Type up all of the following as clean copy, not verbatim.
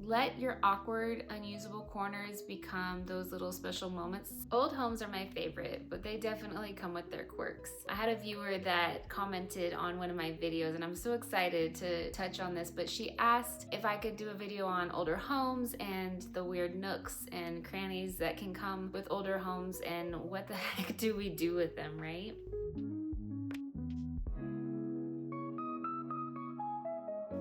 let your awkward, unusable corners become those little special moments. Old homes are my favorite, but they definitely come with their quirks. I had a viewer that commented on one of my videos, and I'm so excited to touch on this, but she asked if I could do a video on older homes and the weird nooks and crannies that can come with older homes, and what the heck do we do with them, right?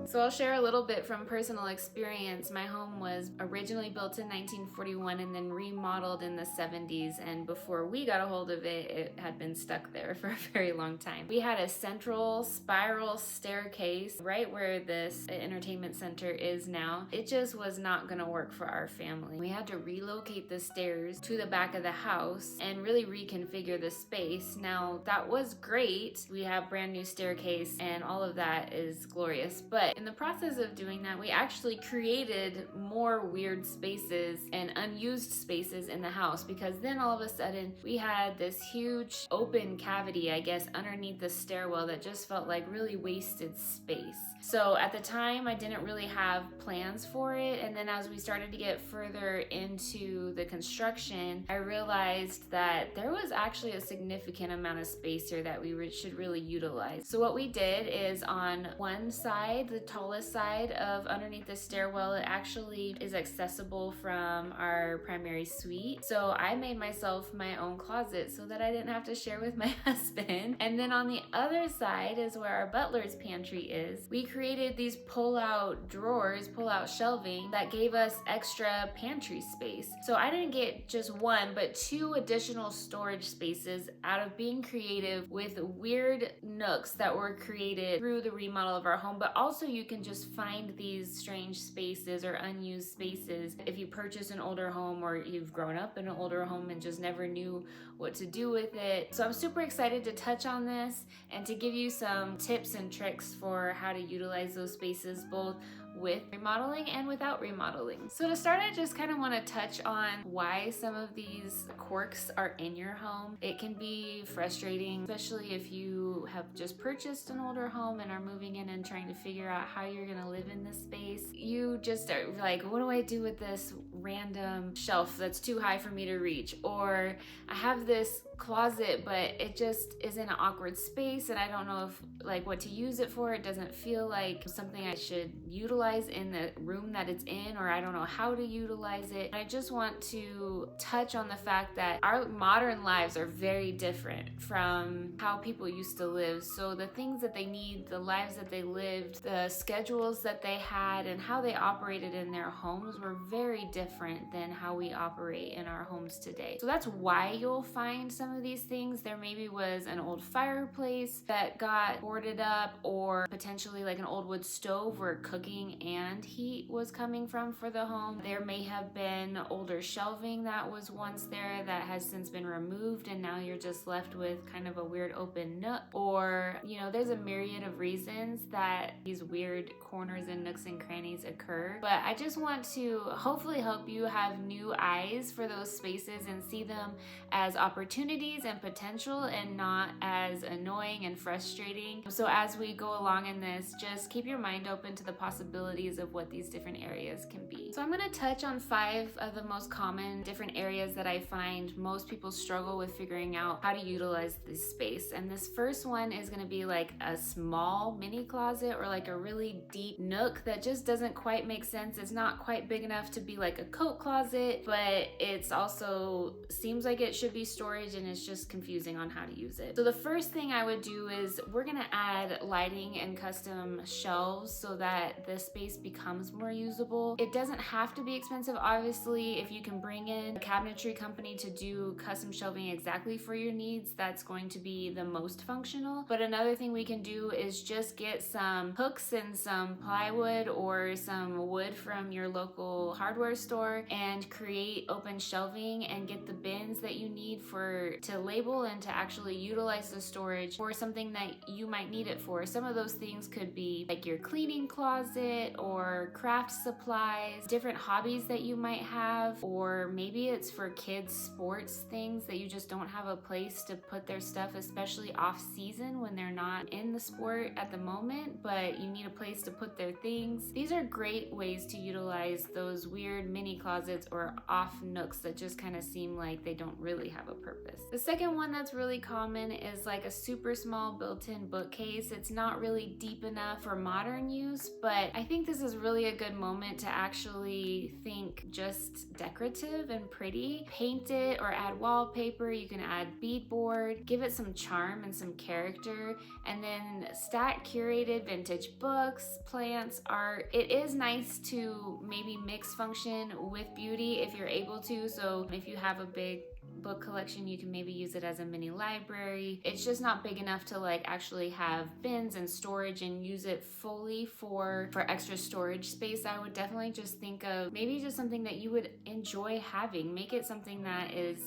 So I'll share a little bit from personal experience. My home was originally built in 1941 and then remodeled in the 70s, and before we got a hold of it, it had been stuck there for a very long time. We had a central spiral staircase right where this entertainment center is now. It just was not gonna work for our family. We had to relocate the stairs to the back of the house and really reconfigure the space. Now that was great. We have brand new staircase and all of that is glorious, but in the process of doing that, we actually created more weird spaces and unused spaces in the house, because then all of a sudden we had this huge open cavity, I guess, underneath the stairwell that just felt like really wasted space. So at the time, I didn't really have plans for it, and then as we started to get further into the construction, I realized that there was actually a significant amount of space here that we should really utilize. So what we did is, on one side, the tallest side of underneath the stairwell, it actually is accessible from our primary suite. So I made myself my own closet so that I didn't have to share with my husband. And then on the other side is where our butler's pantry is. We created these pull-out drawers, pull-out shelving that gave us extra pantry space. So I didn't get just one, but two additional storage spaces out of being creative with weird nooks that were created through the remodel of our home. But also you can just find these strange spaces or unused spaces if you purchase an older home, or you've grown up in an older home and just never knew what to do with it. So I'm super excited to touch on this and to give you some tips and tricks for how to utilize those spaces, both with remodeling and without remodeling. So to start, I just kind of want to touch on why some of these quirks are in your home. It can be frustrating, especially if you have just purchased an older home and are moving in and trying to figure out how you're going to live in this space. You just are like, what do I do with this random shelf that's too high for me to reach? Or I have this closet, but it just is in an awkward space and I don't know if what to use it for. It doesn't feel like something I should utilize in the room that it's in, or I don't know how to utilize it. I just want to touch on the fact that our modern lives are very different from how people used to live. So the things that they need, the lives that they lived, the schedules that they had, and how they operated in their homes were very different than how we operate in our homes today. So that's why you'll find some of these things. There maybe was an old fireplace that got boarded up, or potentially like an old wood stove where cooking and heat was coming from for the home. There may have been older shelving that was once there that has since been removed, and now you're just left with kind of a weird open nook. Or, there's a myriad of reasons that these weird corners and nooks and crannies occur. But I just want to hopefully help you have new eyes for those spaces and see them as opportunities and potential, and not as annoying and frustrating. So as we go along in this, just keep your mind open to the possibilities of what these different areas can be. So I'm going to touch on 5 of the most common different areas that I find most people struggle with figuring out how to utilize this space. And this first one is going to be like a small mini closet, or like a really deep nook that just doesn't quite make sense. It's not quite big enough to be like a coat closet, but it's also seems like it should be storage, and it's just confusing on how to use it. So the first thing I would do is we're going to add lighting and custom shelves so that the space becomes more usable. It doesn't have to be expensive, obviously. If you can bring in a cabinetry company to do custom shelving exactly for your needs, that's going to be the most functional. But another thing we can do is just get some hooks and some plywood or some wood from your local hardware store and create open shelving and get the bins that you need for to label and to actually utilize the storage for something that you might need it for. Some of those things could be like your cleaning closet or craft supplies, different hobbies that you might have, or maybe it's for kids' sports things that you just don't have a place to put their stuff, especially off season when they're not in the sport at the moment, but you need a place to put their things. These are great ways to utilize those weird mini closets or off nooks that just kind of seem like they don't really have a purpose. The second one that's really common is like a super small built-in bookcase. It's not really deep enough for modern use, but I think this is really a good moment to actually think just decorative and pretty. Paint it or add wallpaper. You can add beadboard, give it some charm and some character, and then stack curated vintage books, plants, art. It is nice to maybe mix function with beauty if you're able to. So if you have a big book collection, you can maybe use it as a mini library. It's just not big enough to like actually have bins and storage and use it fully for extra storage space. I would definitely just think of maybe just something that you would enjoy having. Make it something that is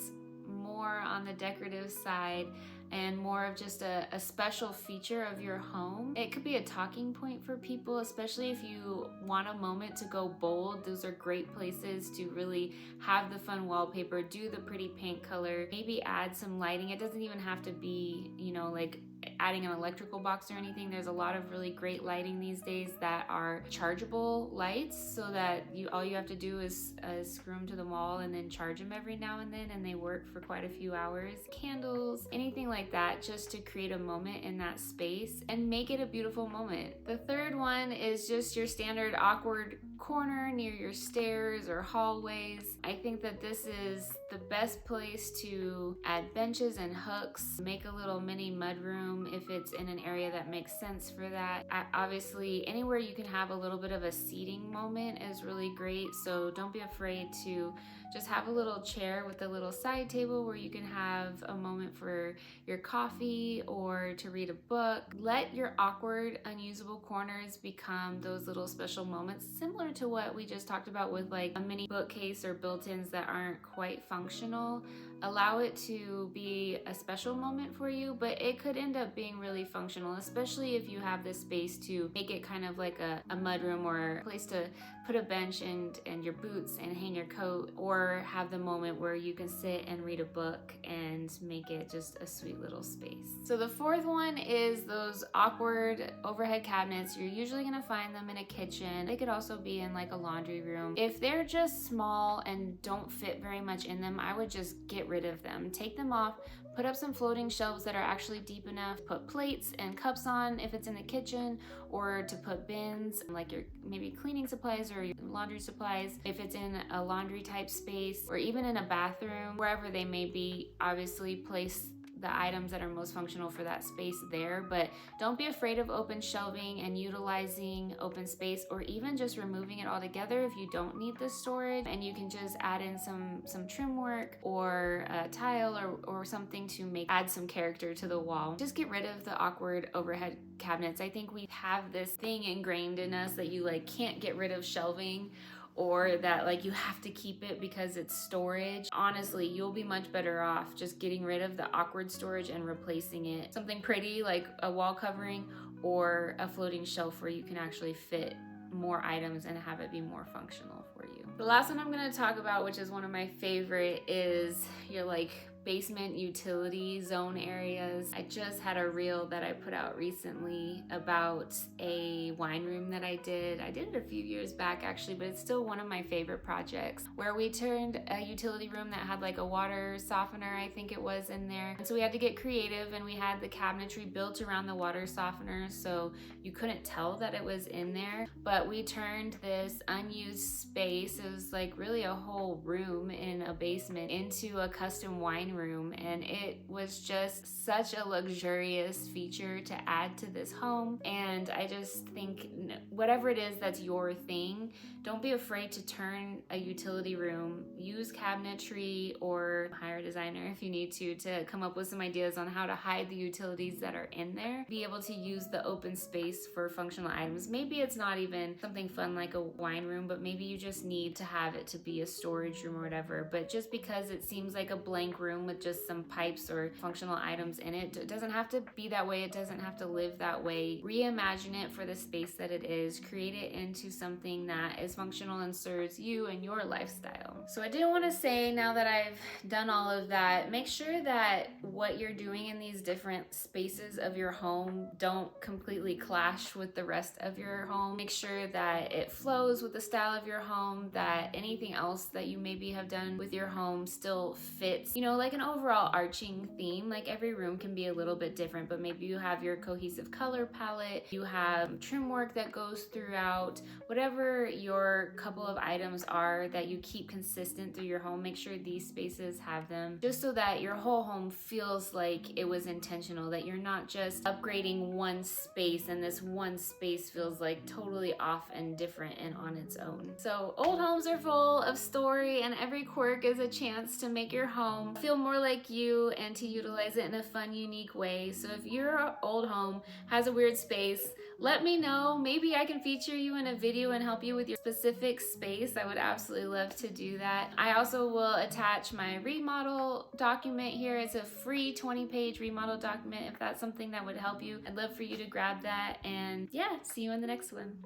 more on the decorative side and more of just a special feature of your home. It could be a talking point for people, especially if you want a moment to go bold. Those are great places to really have the fun wallpaper, do the pretty paint color, maybe add some lighting. It doesn't even have to be, you know, like adding an electrical box or anything. There's a lot of really great lighting these days that are chargeable lights, so that all you have to do is screw them to the wall and then charge them every now and then, and they work for quite a few hours. Candles, anything like that, just to create a moment in that space and make it a beautiful moment. The third one is just your standard awkward corner near your stairs or hallways. I think that this is the best place to add benches and hooks, make a little mini mudroom if it's in an area that makes sense for that. Obviously, anywhere you can have a little bit of a seating moment is really great, so don't be afraid to just have a little chair with a little side table where you can have a moment for your coffee or to read a book. Let your awkward, unusable corners become those little special moments, similar to what we just talked about with like a mini bookcase or built-ins that aren't quite functional. Allow it to be a special moment for you, but it could end up being really functional, especially if you have this space to make it kind of like a mudroom or a place to put a bench and your boots and hang your coat, or have the moment where you can sit and read a book and make it just a sweet little space. So the fourth one is those awkward overhead cabinets. You're usually gonna find them in a kitchen. They could also be in like a laundry room. If they're just small and don't fit very much in them, I would just get rid of them. Take them off, put up some floating shelves that are actually deep enough, put plates and cups on if it's in the kitchen, or to put bins like your maybe cleaning supplies or your laundry supplies if it's in a laundry type space, or even in a bathroom, wherever they may be. Obviously place the items that are most functional for that space there, but don't be afraid of open shelving and utilizing open space, or even just removing it altogether if you don't need the storage, and you can just add in some trim work or a tile or something to add some character to the wall. Just get rid of the awkward overhead cabinets. I think we have this thing ingrained in us that you like can't get rid of shelving, or that like you have to keep it because it's storage. Honestly, you'll be much better off just getting rid of the awkward storage and replacing it something pretty like a wall covering or a floating shelf where you can actually fit more items and have it be more functional for you. The last one I'm going to talk about, which is one of my favorite, is your like basement utility zone areas. I just had a reel that I put out recently about a wine room that I did. I did it a few years back actually, but it's still one of my favorite projects, where we turned a utility room that had like a water softener, I think it was, in there. And so we had to get creative, and we had the cabinetry built around the water softener so you couldn't tell that it was in there. But we turned this unused space, it was like really a whole room in a basement, into a custom wine room, and it was just such a luxurious feature to add to this home. And I just think whatever it is that's your thing, don't be afraid to turn a utility room, use cabinetry or hire a designer if you need to come up with some ideas on how to hide the utilities that are in there. Be able to use the open space for functional items. Maybe it's not even something fun like a wine room, but maybe you just need to have it to be a storage room or whatever. But just because it seems like a blank room room with just some pipes or functional items in it. It doesn't have to be that way. It doesn't have to live that way. Reimagine it for the space that it is. Create it into something that is functional and serves you and your lifestyle. So I do want to say, now that I've done all of that, make sure that what you're doing in these different spaces of your home don't completely clash with the rest of your home. Make sure that it flows with the style of your home, that anything else that you maybe have done with your home still fits, you know, like an overall arching theme. Like every room can be a little bit different, but maybe you have your cohesive color palette, you have trim work that goes throughout, whatever your couple of items are that you keep consistent through your home, make sure these spaces have them, just so that your whole home feels like it was intentional, that you're not just upgrading one space and this one space feels like totally off and different and on its own. So old homes are full of story, and every quirk is a chance to make your home feel more like you and to utilize it in a fun, unique way. So if your old home has a weird space, let me know. Maybe I can feature you in a video and help you with your specific space. I would absolutely love to do that. I also will attach my remodel document here. It's a free 20-page remodel document. If that's something that would help you, I'd love for you to grab that. And yeah, see you in the next one.